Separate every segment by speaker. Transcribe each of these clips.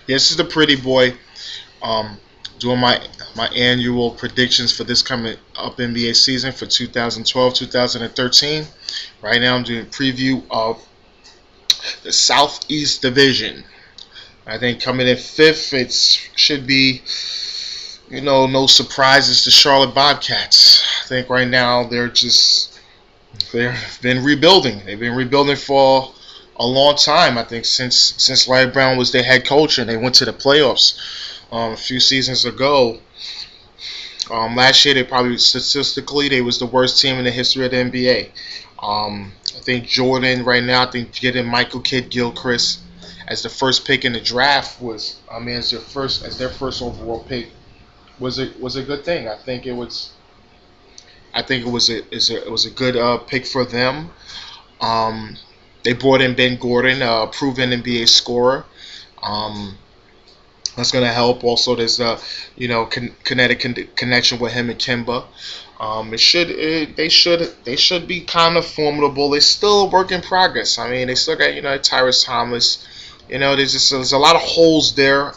Speaker 1: This is the pretty boy. Um, Doing my annual predictions for this coming up NBA season for 2012-2013. Right now, I'm doing a preview of the Southeast Division. I think coming in fifth, it should be, no surprises to Charlotte Bobcats. I think right now they've been rebuilding. They've been rebuilding for a long time. I think since Larry Brown was their head coach and they went to the playoffs a few seasons ago. Last year, they probably statistically they was the worst team in the history of the NBA. I think Jordan right now. I think getting Michael Kidd Gilchrist as the first pick in the draft as their first overall pick was a good thing. I think it was a good pick for them. Um, they brought in Ben Gordon, a proven NBA scorer. Um, that's going to help. Also, there's kinetic connection with him and Kimba. They should be kind of formidable. They're still a work in progress. I mean, they still got Tyrese Thomas. There's a lot of holes there.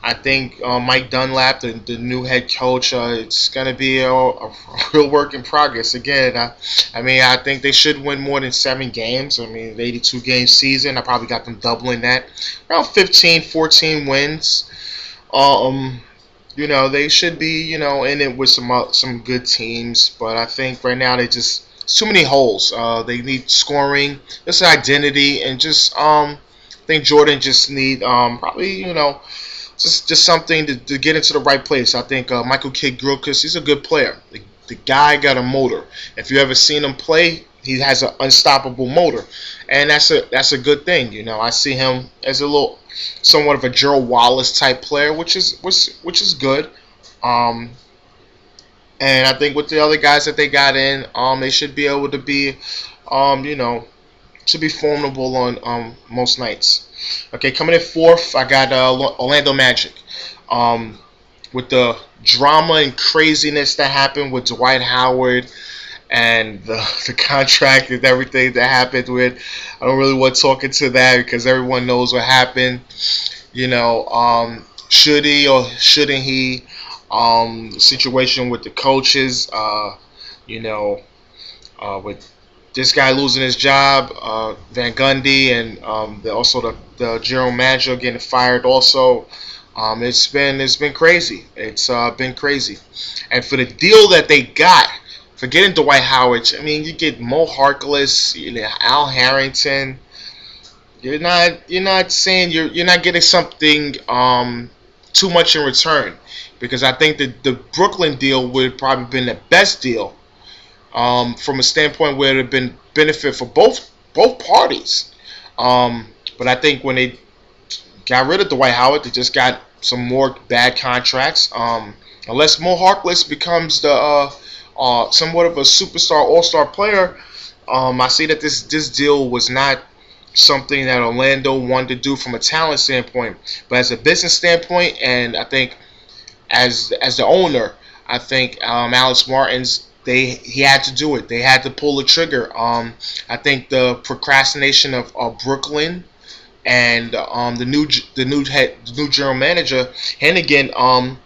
Speaker 1: I think Mike Dunlap, the new head coach, it's going to be a real work in progress. Again, I think they should win more than 7 games. I mean, the 82-game season, I probably got them doubling that. Around 15, 14 wins. They should be, in it with some good teams. But I think right now it's too many holes. They need scoring, just identity, and I think Jordan just need probably, just something to get into the right place. I think Michael Kidd Gilchrist, he's a good player. The guy got a motor. If you ever seen him play, he has an unstoppable motor, and that's a good thing. I see him as somewhat of a Gerald Wallace type player, which is good. Um, and I think with the other guys that they got in, they should be able to be, should be formidable on most nights. Okay, coming in fourth, I got Orlando Magic. With the drama and craziness that happened with Dwight Howard and the contract and everything that happened with, I don't really want to talk into that because everyone knows what happened. Should he or shouldn't he? The situation with the coaches, with this guy losing his job, Van Gundy, and also the general manager getting fired. Also, it's been crazy. It's been crazy, and for the deal that they got for getting Dwight Howard, I mean, you get Mo Harkless, Al Harrington. You're not saying you're not getting something too much in return, because I think that the Brooklyn deal would have probably been the best deal from a standpoint where it would have been benefit for both parties. But I think when they got rid of Dwight Howard, they just got some more bad contracts. Unless Mo Harkless becomes the somewhat of a superstar, all-star player, I see that this deal was not something that Orlando wanted to do from a talent standpoint, but as a business standpoint, and I think as the owner, I think Alex Martin's he had to do it. They had to pull the trigger. I think the procrastination of Brooklyn and the new general manager Hennigan,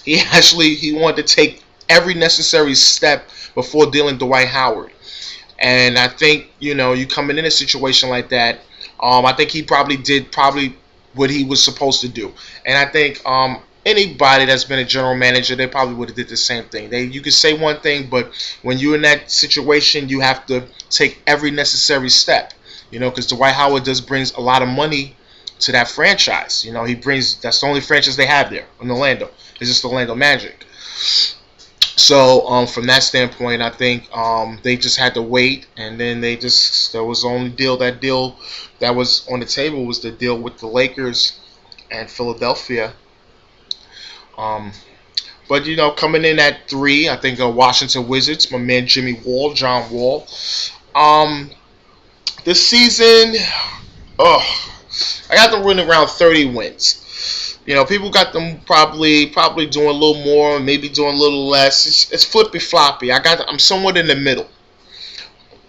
Speaker 1: he wanted to take every necessary step before dealing Dwight Howard. And I think, you coming in a situation like that, I think he probably did what he was supposed to do. And I think anybody that's been a general manager, they probably would have did the same thing. You could say one thing, but when you're in that situation, you have to take every necessary step. Because Dwight Howard brings a lot of money to that franchise. That's the only franchise they have there in Orlando. It's just Orlando Magic. So from that standpoint, I think they just had to wait, and then there was the only deal that was on the table was the deal with the Lakers and Philadelphia. Um, but coming in at 3, I think Washington Wizards, my man John Wall. This season, I got them running around 30 wins. People got them probably doing a little more, maybe doing a little less. It's flippy floppy. I'm somewhat in the middle.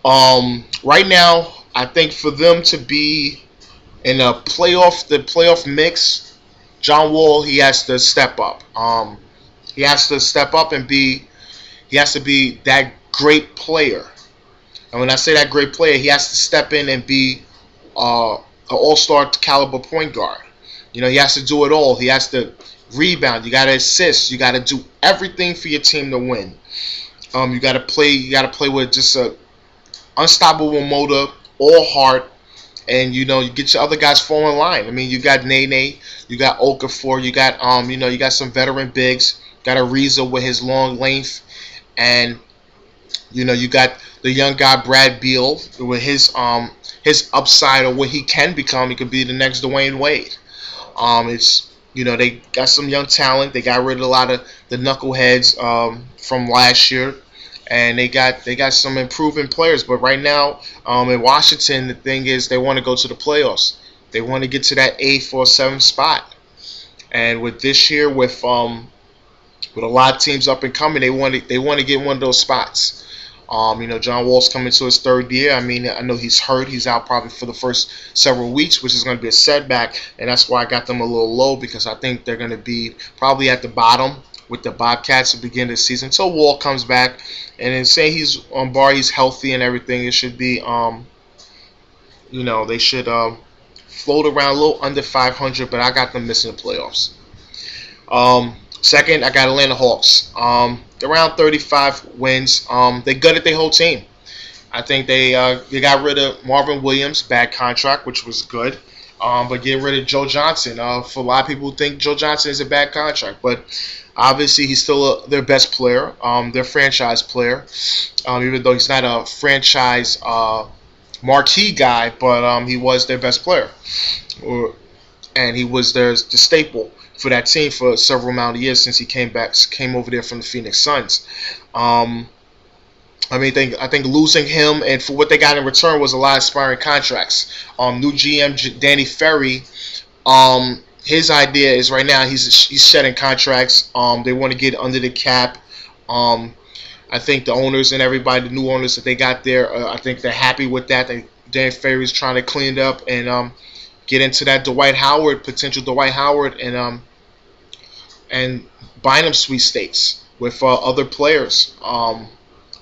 Speaker 1: Right now, I think for them to be in the playoff mix, John Wall, he has to step up. He has to step up and he has to be that great player. And when I say that great player, he has to step in and be an all-star caliber point guard. He has to do it all. He has to rebound. You got to assist. You got to do everything for your team to win. You got to play. You got to play with just a unstoppable motor, all heart, and you get your other guys fall in line. I mean, you got Nene, you got Okafor, you got you got some veteran bigs. Got Ariza with his long length, and you got the young guy Brad Beal with his upside or what he can become. He could be the next Dwayne Wade. It's they got some young talent. They got rid of a lot of the knuckleheads from last year, and they got some improving players. But right now in Washington, the thing is they want to go to the playoffs. They want to get to that 8th or 7th spot. And with this year, with a lot of teams up and coming, they want to get one of those spots. John Wall's coming to his 3rd year. I mean, I know he's hurt. He's out probably for the first several weeks, which is going to be a setback, and that's why I got them a little low, because I think they're going to be probably at the bottom with the Bobcats at the beginning of the season until Wall comes back. And then say he's on bar, he's healthy and everything. It should be, they should float around a little under 500, but I got them missing the playoffs. Second, I got Atlanta Hawks. Around 35 wins. They gutted their whole team. I think they got rid of Marvin Williams, bad contract, which was good. But get rid of Joe Johnson. For a lot of people who think Joe Johnson is a bad contract, but obviously he's still their best player, their franchise player. Even though he's not a franchise marquee guy, but he was their best player, and he was the staple for that team for several amount of years since he came over there from the Phoenix Suns. I think losing him and for what they got in return was a lot of expiring contracts. New GM Danny Ferry, his idea is right now he's shedding contracts. They want to get under the cap. I think the owners and everybody, the new owners that they got there, I think they're happy with that. Danny Ferry's trying to clean it up and get into that potential Dwight Howard, and buying them sweepstakes with other players.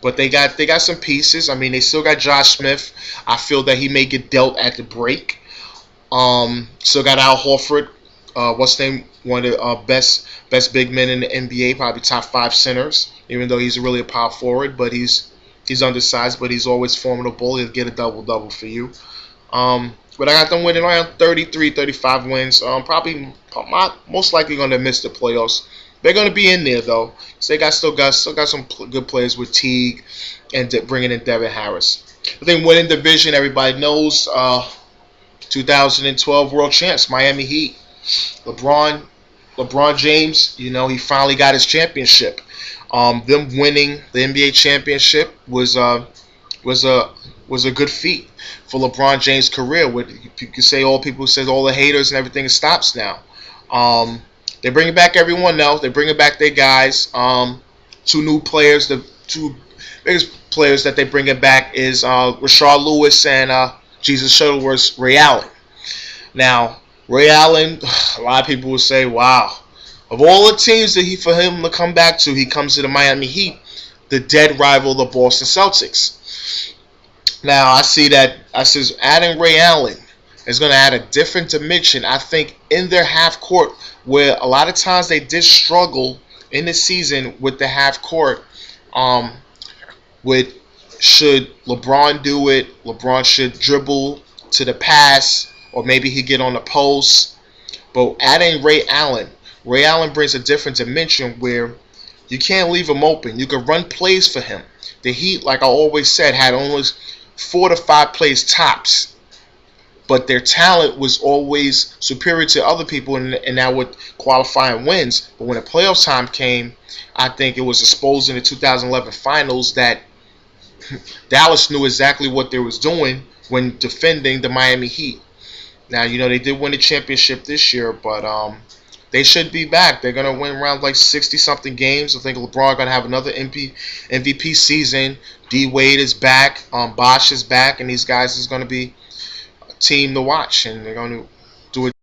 Speaker 1: But they got some pieces. I mean, they still got Josh Smith. I feel that he may get dealt at the break. Still got Al Horford. What's his name? One of the best big men in the NBA, probably top 5 centers. Even though he's really a power forward, but he's undersized, but he's always formidable. He'll get a double for you. But I got them winning around 33, 35 wins. Probably most likely going to miss the playoffs. They're going to be in there though. So they still got some good players with Teague and bringing in Devin Harris. I think winning division, everybody knows. 2012 World Champs, Miami Heat. LeBron James, he finally got his championship. Them winning the NBA championship was a good feat for LeBron James' career. You could say all people said all the haters and everything stops now. They're bringing back everyone now. They're bringing back their guys. 2 new players. The 2 biggest players that they bringing back is Rashard Lewis and Jesus Shuttleworth's Ray Allen. Now, Ray Allen, a lot of people will say, wow, of all the teams for him to come back to, he comes to the Miami Heat, the dead rival, the Boston Celtics. Now, I says adding Ray Allen is going to add a different dimension, I think, in their half court, where a lot of times they did struggle in the season with the half court. Should LeBron do it? LeBron should dribble to the pass, or maybe he get on the post. But adding Ray Allen brings a different dimension where you can't leave him open. You can run plays for him. The Heat, like I always said, had almost 4 to 5 plays tops, but their talent was always superior to other people, and that would qualify in wins. But when the playoffs time came, I think it was exposed in the 2011 finals that Dallas knew exactly what they was doing when defending the Miami Heat. Now, they did win the championship this year, but they should be back. They're going to win around like 60-something games. I think LeBron going to have another MVP season. D. Wade is back. Bosh is back, and these guys is going to be team to watch, and they're going to do it.